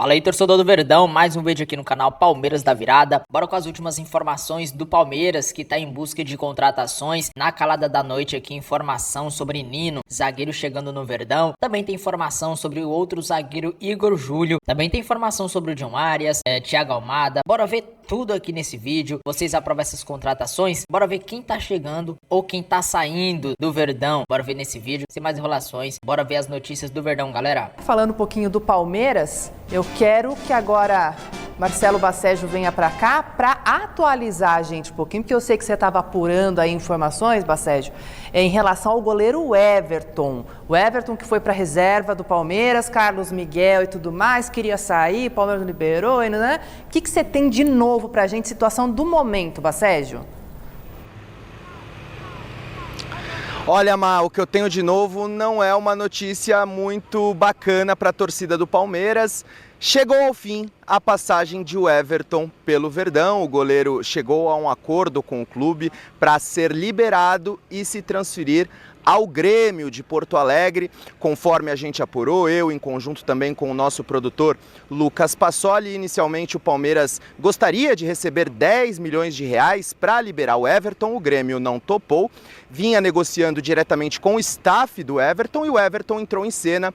Fala aí, torcedor do Verdão, mais um vídeo aqui no canal Palmeiras da Virada. Bora com as últimas informações do Palmeiras, que tá em busca de contratações. Na calada da noite aqui, informação sobre Nino, zagueiro chegando no Verdão. Também tem informação sobre o outro zagueiro Igor Júlio. Também tem informação sobre o John Arias, Thiago Almada. Bora ver tudo aqui nesse vídeo. Vocês aprovam essas contratações? Bora ver quem tá chegando ou quem tá saindo do Verdão. Bora ver nesse vídeo, sem mais enrolações. Bora ver as notícias do Verdão, galera. Falando um pouquinho do Palmeiras, eu quero que agora Marcelo Bacejo venha para cá para atualizar a gente um pouquinho, porque eu sei que você estava apurando aí informações, Bacejo, em relação ao goleiro Everton. O Everton que foi para a reserva do Palmeiras, Carlos Miguel e tudo mais, queria sair, o Palmeiras não liberou, né? O que você tem de novo para a gente, situação do momento, Bacejo? Olha, Má, o que eu tenho de novo não é uma notícia muito bacana para a torcida do Palmeiras. Chegou ao fim a passagem de Everton pelo Verdão. O goleiro chegou a um acordo com o clube para ser liberado e se transferir ao Grêmio de Porto Alegre, conforme a gente apurou, eu em conjunto também com o nosso produtor Lucas Passoli. Inicialmente o Palmeiras gostaria de receber 10 milhões de reais para liberar o Everton, o Grêmio não topou, vinha negociando diretamente com o staff do Everton e o Everton entrou em cena,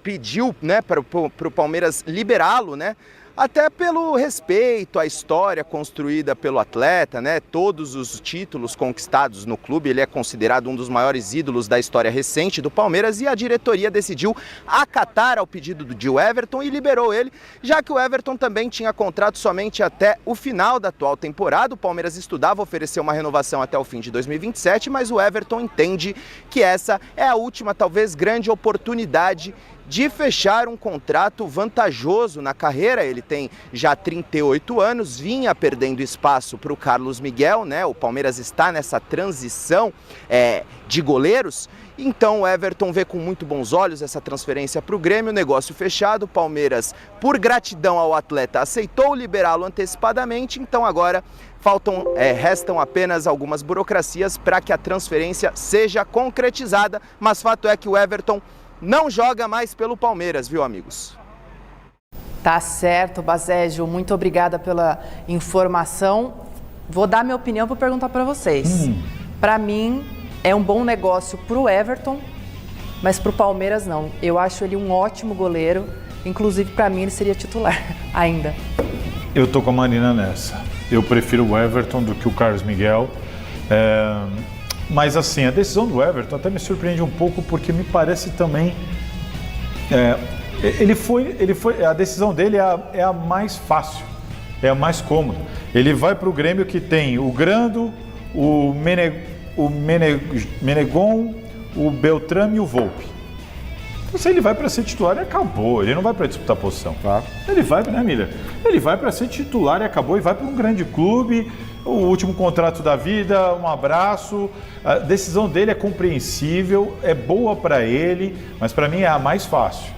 pediu, né, para o Palmeiras liberá-lo, né? Até pelo respeito à história construída pelo atleta, né? Todos os títulos conquistados no clube, ele é considerado um dos maiores ídolos da história recente do Palmeiras e a diretoria decidiu acatar ao pedido do Everton e liberou ele, já que o Everton também tinha contrato somente até o final da atual temporada. O Palmeiras estudava oferecer uma renovação até o fim de 2027, mas o Everton entende que essa é a última, talvez, grande oportunidade de fechar um contrato vantajoso na carreira. Ele tem já 38 anos, vinha perdendo espaço para o Carlos Miguel, né? O Palmeiras está nessa transição de goleiros, então o Everton vê com muito bons olhos essa transferência para o Grêmio, negócio fechado. O Palmeiras, por gratidão ao atleta, aceitou liberá-lo antecipadamente, então agora restam apenas algumas burocracias para que a transferência seja concretizada, mas fato é que o Everton não joga mais pelo Palmeiras, viu, amigos? Tá certo, Bacejo. Muito obrigada pela informação. Vou dar minha opinião para perguntar para vocês. Para mim, é um bom negócio para o Everton, mas para o Palmeiras não. Eu acho ele um ótimo goleiro. Inclusive, para mim, ele seria titular ainda. Eu tô com a Marina nessa. Eu prefiro o Everton do que o Carlos Miguel. Mas assim, a decisão do Everton até me surpreende um pouco, porque me parece também... a decisão dele é a mais fácil, é a mais cômoda. Ele vai para o Grêmio que tem o Grando, o Menegon, o Beltrame e o Volpi. Então, se ele vai para ser titular e acabou, ele não vai para disputar posição. Tá? Ele vai, né, Miller? Ele vai para ser titular e acabou, e vai para um grande clube, o último contrato da vida, um abraço. A decisão dele é compreensível, é boa para ele, mas para mim é a mais fácil.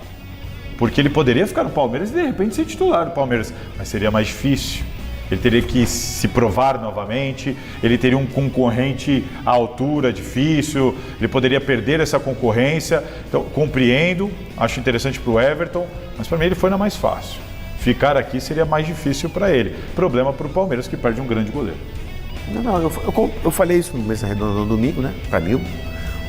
Porque ele poderia ficar no Palmeiras e de repente ser titular do Palmeiras, mas seria mais difícil. Ele teria que se provar novamente, ele teria um concorrente à altura difícil, ele poderia perder essa concorrência. Então, compreendo, acho interessante para o Everton, mas para mim ele foi na mais fácil. Ficar aqui seria mais difícil para ele. Problema para o Palmeiras, que perde um grande goleiro. Eu falei isso no Mesa Redonda no domingo, né? Para mim,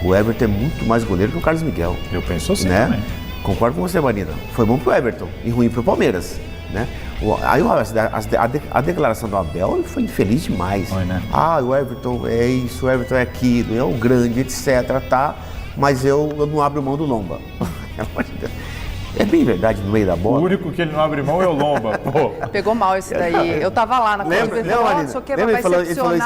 o Everton é muito mais goleiro que o Carlos Miguel. Eu penso assim, né? Também. Concordo com você, Marina. Foi bom pro Everton e ruim pro Palmeiras, né? Aí a declaração do Abel foi infeliz demais. Foi, né? O Everton é isso, o Everton é aquilo, é o grande, etc, tá? Mas eu não abro mão do Lomba. É bem verdade, no meio da bola. O único que ele não abre mão é o Lomba. Pô. Pegou mal esse daí. Eu tava lá na coisa. Lembra, ele falou isso aí?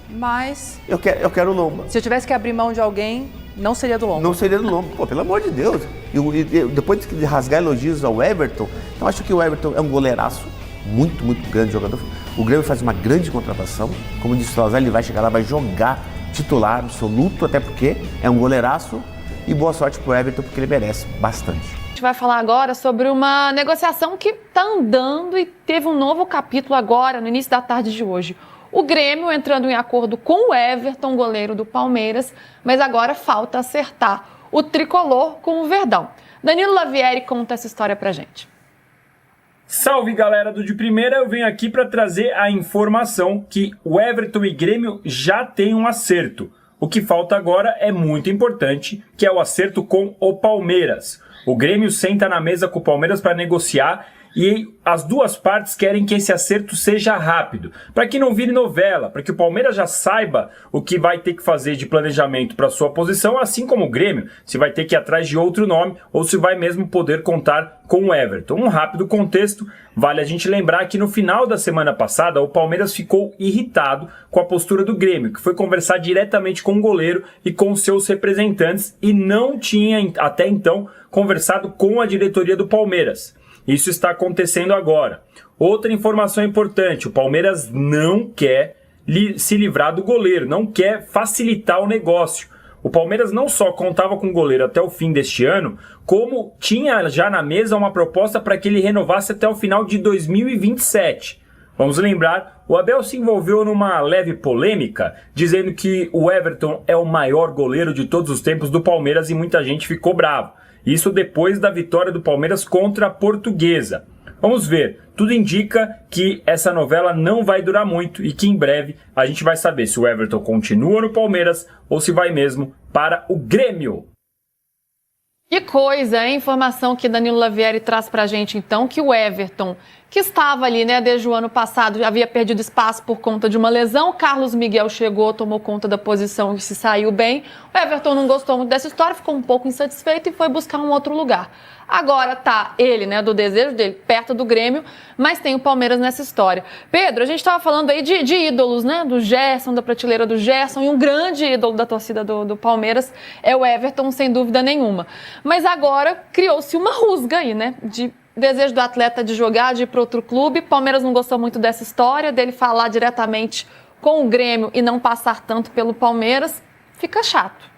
Mas... Eu quero o Lomba. Se eu tivesse que abrir mão de alguém, não seria do Lomba. Não seria do Lomba. Pô, pelo amor de Deus. E depois de rasgar elogios ao Everton, eu acho que o Everton é um goleiraço, muito, muito grande jogador. O Grêmio faz uma grande contratação. Como disse o Salazar, ele vai chegar lá, vai jogar titular absoluto, até porque é um goleiraço. E boa sorte pro Everton, porque ele merece bastante. A gente vai falar agora sobre uma negociação que está andando e teve um novo capítulo agora, no início da tarde de hoje. O Grêmio entrando em acordo com o Everton, goleiro do Palmeiras, mas agora falta acertar o tricolor com o Verdão. Danilo Lavieri conta essa história pra gente. Salve galera do De Primeira, eu venho aqui para trazer a informação que o Everton e Grêmio já têm um acerto. O que falta agora é muito importante, que é o acerto com o Palmeiras. O Grêmio senta na mesa com o Palmeiras para negociar e as duas partes querem que esse acerto seja rápido, para que não vire novela, para que o Palmeiras já saiba o que vai ter que fazer de planejamento para sua posição, assim como o Grêmio, se vai ter que ir atrás de outro nome ou se vai mesmo poder contar com o Everton. Um rápido contexto, vale a gente lembrar que no final da semana passada o Palmeiras ficou irritado com a postura do Grêmio, que foi conversar diretamente com o goleiro e com os seus representantes e não tinha até então conversado com a diretoria do Palmeiras. Isso está acontecendo agora. Outra informação importante, o Palmeiras não quer se livrar do goleiro, não quer facilitar o negócio. O Palmeiras não só contava com o goleiro até o fim deste ano, como tinha já na mesa uma proposta para que ele renovasse até o final de 2027. Vamos lembrar, o Abel se envolveu numa leve polêmica, dizendo que o Everton é o maior goleiro de todos os tempos do Palmeiras e muita gente ficou bravo. Isso depois da vitória do Palmeiras contra a Portuguesa. Vamos ver, tudo indica que essa novela não vai durar muito e que em breve a gente vai saber se o Everton continua no Palmeiras ou se vai mesmo para o Grêmio. Que coisa, hein? Informação que Danilo Lavieri traz pra gente, então, que o Everton, que estava ali, né, desde o ano passado, já havia perdido espaço por conta de uma lesão. Carlos Miguel chegou, tomou conta da posição e se saiu bem. O Everton não gostou muito dessa história, ficou um pouco insatisfeito e foi buscar um outro lugar. Agora tá ele, né, do desejo dele, perto do Grêmio, mas tem o Palmeiras nessa história. Pedro, a gente estava falando aí de ídolos, né, do Gerson, da prateleira do Gerson, e um grande ídolo da torcida do Palmeiras é o Everton, sem dúvida nenhuma. Mas agora criou-se uma rusga aí, né, de desejo do atleta de jogar, de ir para outro clube. Palmeiras não gostou muito dessa história, dele falar diretamente com o Grêmio e não passar tanto pelo Palmeiras, fica chato.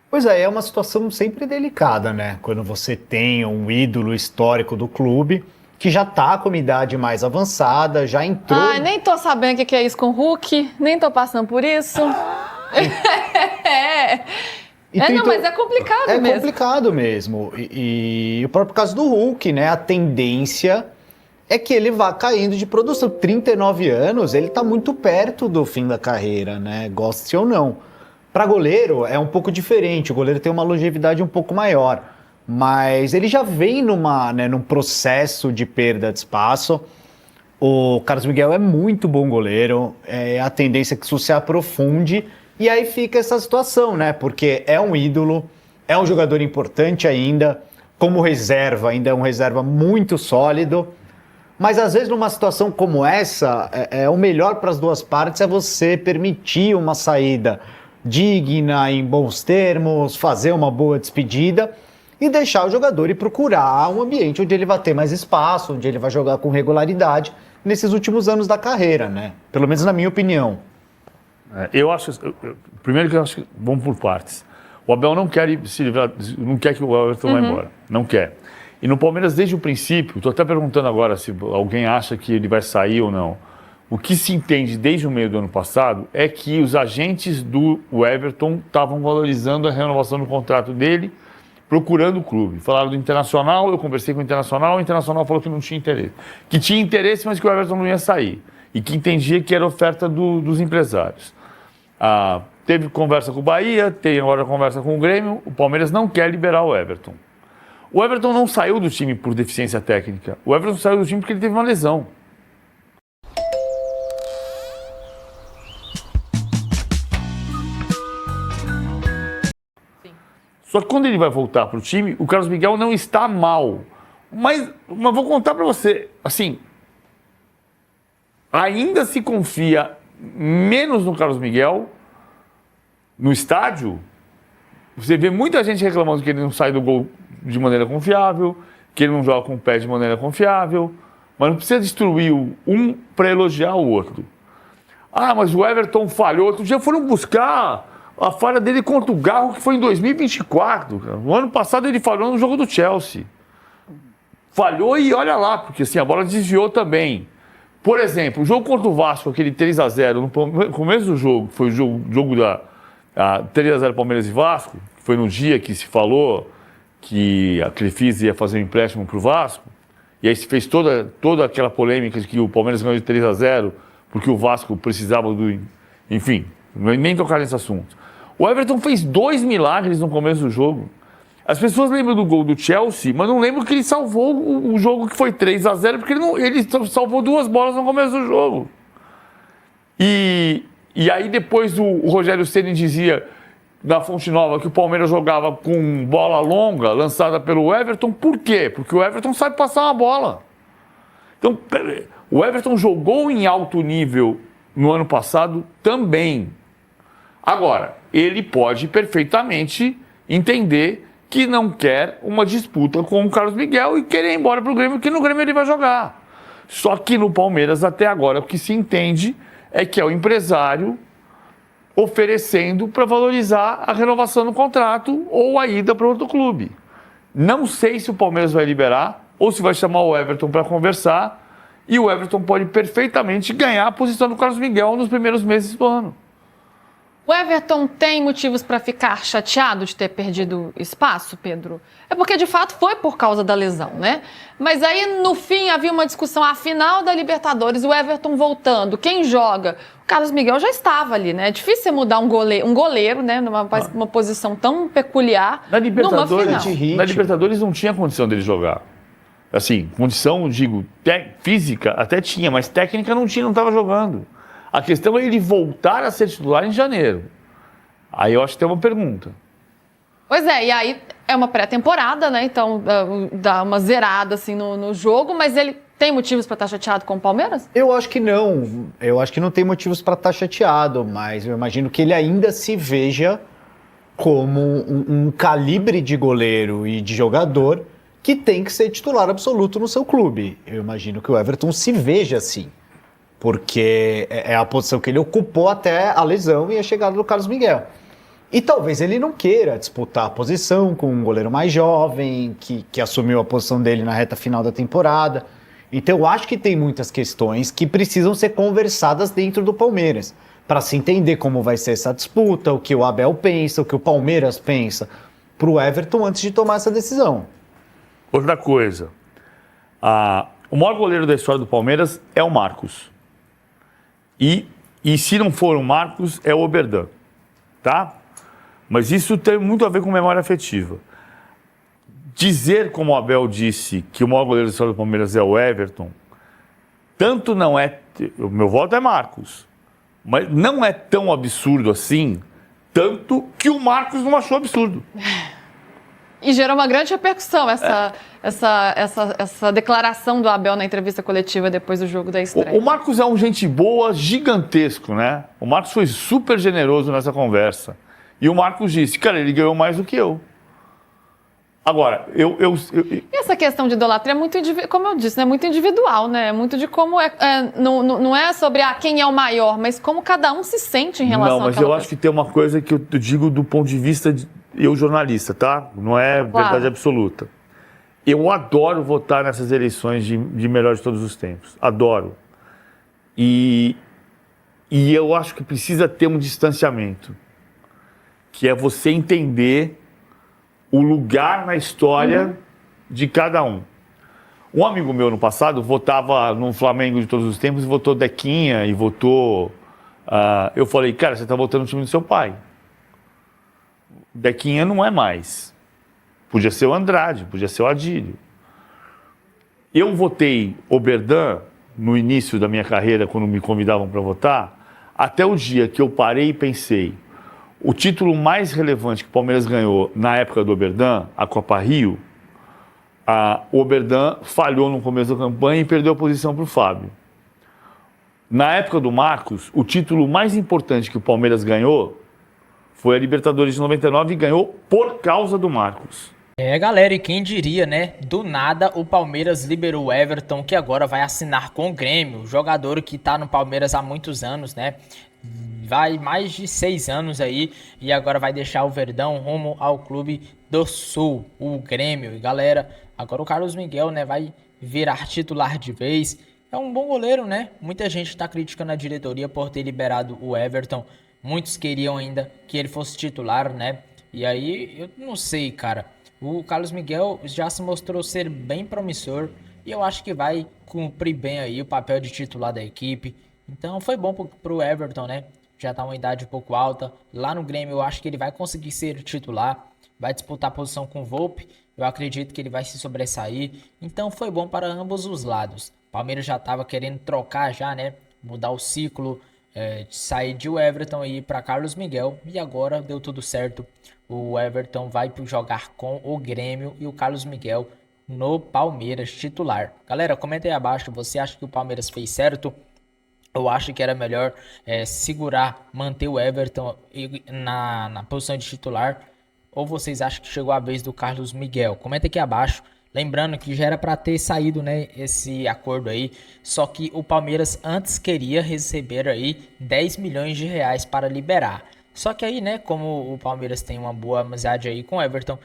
Pois é uma situação sempre delicada, né? Quando você tem um ídolo histórico do clube que já tá com uma idade mais avançada, já entrou... Ai, nem tô sabendo o que é isso com o Hulk, nem tô passando por isso. Mas é complicado mesmo. É complicado mesmo. E o próprio caso do Hulk, né? A tendência é que ele vá caindo de produção. 39 anos, ele tá muito perto do fim da carreira, né? Goste ou não. Para goleiro é um pouco diferente, o goleiro tem uma longevidade um pouco maior, mas ele já vem num processo de perda de espaço. O Carlos Miguel é muito bom goleiro, a tendência é que isso se aprofunde e aí fica essa situação, né? Porque é um ídolo, é um jogador importante ainda, como reserva, ainda é um reserva muito sólido, mas às vezes numa situação como essa, o melhor para as duas partes é você permitir uma saída digna, em bons termos, fazer uma boa despedida e deixar o jogador ir procurar um ambiente onde ele vai ter mais espaço, onde ele vai jogar com regularidade nesses últimos anos da carreira, né? Pelo menos na minha opinião. Eu acho, primeiro que eu acho que vamos por partes. O Abel não quer se livrar, não quer que o Everton vá embora, não quer. E no Palmeiras desde o princípio, estou até perguntando agora se alguém acha que ele vai sair ou não. O que se entende desde o meio do ano passado é que os agentes do Everton estavam valorizando a renovação do contrato dele, procurando o clube. Falaram do Internacional, eu conversei com o Internacional falou que não tinha interesse. Que tinha interesse, mas que o Everton não ia sair. E que entendia que era oferta dos empresários. Teve conversa com o Bahia, tem agora conversa com o Grêmio, o Palmeiras não quer liberar o Everton. O Everton não saiu do time por deficiência técnica, o Everton saiu do time porque ele teve uma lesão. Só que quando ele vai voltar para o time, o Carlos Miguel não está mal. Mas vou contar para você, assim, ainda se confia menos no Carlos Miguel no estádio. Você vê muita gente reclamando que ele não sai do gol de maneira confiável, que ele não joga com o pé de maneira confiável, mas não precisa destruir um para elogiar o outro. Mas o Everton falhou. Outro dia foram buscar a falha dele contra o Garro, que foi em 2024. Cara. No ano passado ele falhou no jogo do Chelsea. Falhou e olha lá, porque assim, a bola desviou também. Por exemplo, o jogo contra o Vasco, aquele 3-0, no começo do jogo, foi o jogo da 3-0 Palmeiras e Vasco, que foi no dia que se falou que a Crefisa ia fazer um empréstimo para o Vasco, e aí se fez toda aquela polêmica de que o Palmeiras ganhou de 3-0, porque o Vasco precisava do... Enfim, nem tocar nesse assunto. O Everton fez 2 milagres no começo do jogo. As pessoas lembram do gol do Chelsea, mas não lembram que ele salvou o jogo que foi 3-0, porque ele salvou 2 bolas no começo do jogo. E aí depois o Rogério Ceni dizia da Fonte Nova que o Palmeiras jogava com bola longa, lançada pelo Everton. Por quê? Porque o Everton sabe passar uma bola. Então, o Everton jogou em alto nível no ano passado também. Agora, ele pode perfeitamente entender que não quer uma disputa com o Carlos Miguel e querer ir embora para o Grêmio, que no Grêmio ele vai jogar. Só que no Palmeiras, até agora, o que se entende é que é o empresário oferecendo para valorizar a renovação do contrato ou a ida para outro clube. Não sei se o Palmeiras vai liberar ou se vai chamar o Everton para conversar, e o Everton pode perfeitamente ganhar a posição do Carlos Miguel nos primeiros meses do ano. O Everton tem motivos para ficar chateado de ter perdido espaço, Pedro? É porque, de fato, foi por causa da lesão, né? Mas aí, no fim, havia uma discussão. A final da Libertadores, o Everton voltando, quem joga? O Carlos Miguel já estava ali, né? É difícil você mudar um goleiro, né? Numa posição tão peculiar, na Libertadores, numa final. Na Libertadores não tinha condição dele jogar. Assim, condição, digo, física até tinha, mas técnica não tinha, não estava jogando. A questão é ele voltar a ser titular em janeiro. Aí eu acho que tem uma pergunta. Pois é, e aí é uma pré-temporada, né? Então dá uma zerada assim no jogo, mas ele tem motivos para estar chateado com o Palmeiras? Eu acho que não. Eu acho que não tem motivos para estar chateado, mas eu imagino que ele ainda se veja como um calibre de goleiro e de jogador que tem que ser titular absoluto no seu clube. Eu imagino que o Everton se veja assim, porque é a posição que ele ocupou até a lesão e a chegada do Carlos Miguel. E talvez ele não queira disputar a posição com um goleiro mais jovem, que assumiu a posição dele na reta final da temporada. Então eu acho que tem muitas questões que precisam ser conversadas dentro do Palmeiras, para se entender como vai ser essa disputa, o que o Abel pensa, o que o Palmeiras pensa, para o Everton antes de tomar essa decisão. Outra coisa, o maior goleiro da história do Palmeiras é o Marcos. E se não for o Marcos, é o Oberdan, tá? Mas isso tem muito a ver com memória afetiva. Dizer, como o Abel disse, que o maior goleiro da história do Palmeiras é o Everton, tanto não é... O meu voto é Marcos. Mas não é tão absurdo assim, tanto que o Marcos não achou absurdo. E gerou uma grande repercussão essa declaração do Abel na entrevista coletiva depois do jogo da estreia. O Marcos é um gente boa gigantesco, né? O Marcos foi super generoso nessa conversa. E o Marcos disse, cara, ele ganhou mais do que eu. Agora, E essa questão de idolatria é muito, como eu disse, é muito individual, né? É muito de como não é sobre quem é o maior, mas como cada um se sente em relação Não, mas eu acho que tem uma coisa que eu digo do ponto de vista de eu jornalista, tá? Não é verdade absoluta. Eu adoro votar nessas eleições de melhor de todos os tempos. Adoro. E eu acho que precisa ter um distanciamento, que é você entender o lugar na história de cada um. Um amigo meu no passado votava no Flamengo de todos os tempos e votou Dequinha e votou... eu falei, cara, você está votando no time do seu pai. Dequinha não é mais. Podia ser o Andrade, podia ser o Adílio. Eu votei Oberdan no início da minha carreira, quando me convidavam para votar, até o dia que eu parei e pensei, o título mais relevante que o Palmeiras ganhou na época do Oberdan, a Copa Rio, o Oberdan falhou no começo da campanha e perdeu a posição para o Fábio. Na época do Marcos, o título mais importante que o Palmeiras ganhou foi a Libertadores de 99 e ganhou por causa do Marcos. Galera, e quem diria, né? Do nada o Palmeiras liberou o Everton, que agora vai assinar com o Grêmio, jogador que tá no Palmeiras há muitos anos, né? Vai mais de 6 anos aí e agora vai deixar o Verdão rumo ao Clube do Sul, o Grêmio. E galera, agora o Carlos Miguel, né, vai virar titular de vez. É um bom goleiro, né? Muita gente tá criticando a diretoria por ter liberado o Everton. Muitos queriam ainda que ele fosse titular, né? E aí, eu não sei, cara. O Carlos Miguel já se mostrou ser bem promissor. e eu acho que vai cumprir bem aí o papel de titular da equipe. Então foi bom pro Everton, né? Já tá uma idade um pouco alta. Lá no Grêmio eu acho que ele vai conseguir ser titular, vai disputar a posição com o Volpi. Eu acredito que ele vai se sobressair. Então foi bom para ambos os lados. Palmeiras já estava querendo trocar já, né? Mudar o ciclo, sair de Everton e ir para Carlos Miguel. E agora deu tudo certo. O Everton vai jogar com o Grêmio e o Carlos Miguel no Palmeiras titular. Galera, comenta aí abaixo. Você acha que o Palmeiras fez certo? Eu acho que era melhor segurar, manter o Everton na posição de titular? Ou vocês acham que chegou a vez do Carlos Miguel? Comenta aqui abaixo. Lembrando que já era para ter saído, né, esse acordo aí, só que o Palmeiras antes queria receber aí 10 milhões de reais para liberar. Só que aí, né, como o Palmeiras tem uma boa amizade aí com o Everton,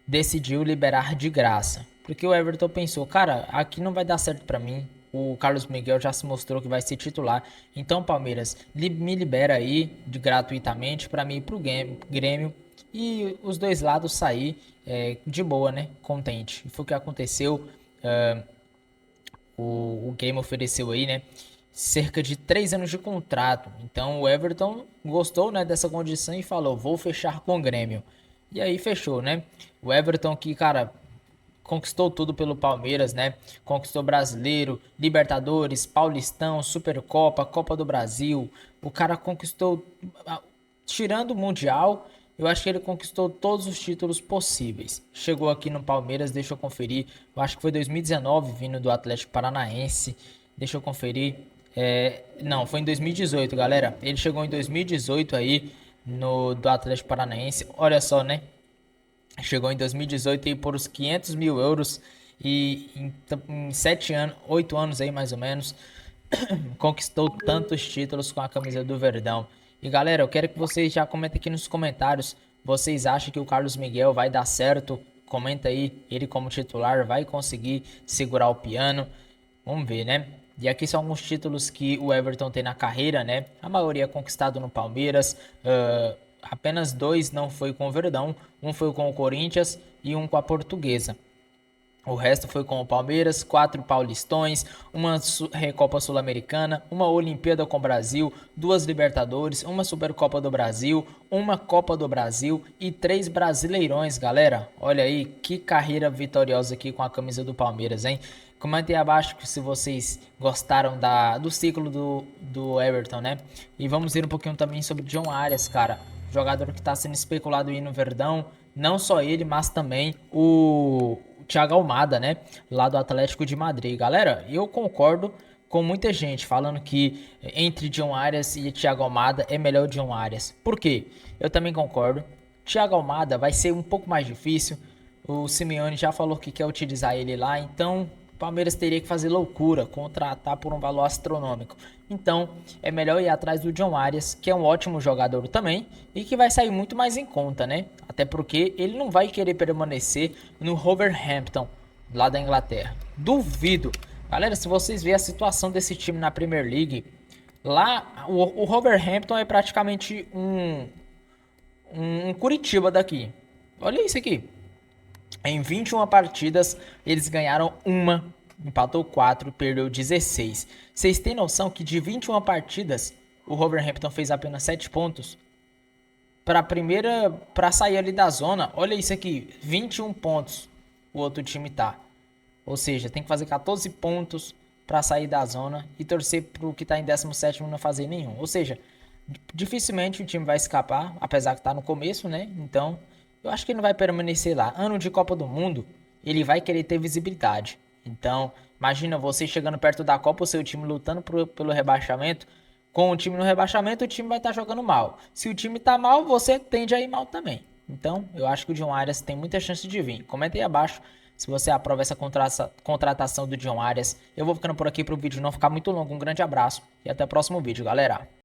decidiu liberar de graça. Porque o Everton pensou, cara, aqui não vai dar certo para mim. O Carlos Miguel já se mostrou que vai ser titular. Então, Palmeiras, me libera aí gratuitamente para mim ir pro Grêmio. E os dois lados sair de boa, né? Contente. E foi o que aconteceu. O Grêmio ofereceu aí, né? Cerca de 3 anos de contrato. Então o Everton gostou, né, dessa condição e falou: vou fechar com o Grêmio. E aí fechou, né? O Everton que, cara, conquistou tudo pelo Palmeiras, né? Conquistou Brasileiro, Libertadores, Paulistão, Supercopa, Copa do Brasil. O cara conquistou, tirando o Mundial, eu acho que ele conquistou todos os títulos possíveis. Chegou aqui no Palmeiras, deixa eu conferir. Eu acho que foi 2019, vindo do Atlético Paranaense. Deixa eu conferir. Não, foi em 2018, galera. Ele chegou em 2018 aí do Atlético Paranaense. Olha só, né? Chegou em 2018 aí por os 500 mil euros. E em 7 anos, 8 anos aí mais ou menos, conquistou tantos títulos com a camisa do Verdão. E galera, eu quero que vocês já comentem aqui nos comentários. Vocês acham que o Carlos Miguel vai dar certo? Comenta aí, ele como titular vai conseguir segurar o piano? Vamos ver, né? E aqui são alguns títulos que o Everton tem na carreira, né? A maioria conquistado no Palmeiras. Apenas 2 não foi com o Verdão. Um foi com o Corinthians e um com a Portuguesa. O resto foi com o Palmeiras, 4 Paulistões, uma Recopa Sul-Americana, uma Olimpíada com o Brasil, 2 Libertadores, uma Supercopa do Brasil, uma Copa do Brasil e 3 Brasileirões, galera. Olha aí, que carreira vitoriosa aqui com a camisa do Palmeiras, hein? Comentem aí abaixo se vocês gostaram do ciclo do Everton, né? E vamos ver um pouquinho também sobre John Arias, cara. Jogador que está sendo especulado aí no Verdão. Não só ele, mas também o Thiago Almada, né? Lá do Atlético de Madrid. Galera, eu concordo com muita gente falando que entre John Arias e Thiago Almada é melhor o John Arias. Por quê? Eu também concordo. Thiago Almada vai ser um pouco mais difícil. O Simeone já falou que quer utilizar ele lá, então o Palmeiras teria que fazer loucura, contratar por um valor astronômico. Então é melhor ir atrás do John Arias, que é um ótimo jogador também e que vai sair muito mais em conta, né? Até porque ele não vai querer permanecer no Wolverhampton, lá da Inglaterra. Duvido. Galera, se vocês verem a situação desse time na Premier League, lá o Wolverhampton é praticamente um Curitiba daqui. Olha isso aqui. Em 21 partidas, eles ganharam uma, empatou 4, perdeu 16. Vocês têm noção que de 21 partidas, o Wolverhampton fez apenas 7 pontos? Para sair ali da zona, olha isso aqui, 21 pontos o outro time tá. Ou seja, tem que fazer 14 pontos para sair da zona e torcer pro que tá em 17º não fazer nenhum. Ou seja, dificilmente o time vai escapar, apesar que tá no começo, né? Então eu acho que ele não vai permanecer lá. Ano de Copa do Mundo, ele vai querer ter visibilidade. Então, imagina você chegando perto da Copa, o seu time lutando pelo rebaixamento. Com o time no rebaixamento, o time vai estar jogando mal. Se o time tá mal, você tende a ir mal também. Então, eu acho que o John Arias tem muita chance de vir. Comenta aí abaixo se você aprova essa contratação do John Arias. Eu vou ficando por aqui para o vídeo não ficar muito longo. Um grande abraço e até o próximo vídeo, galera.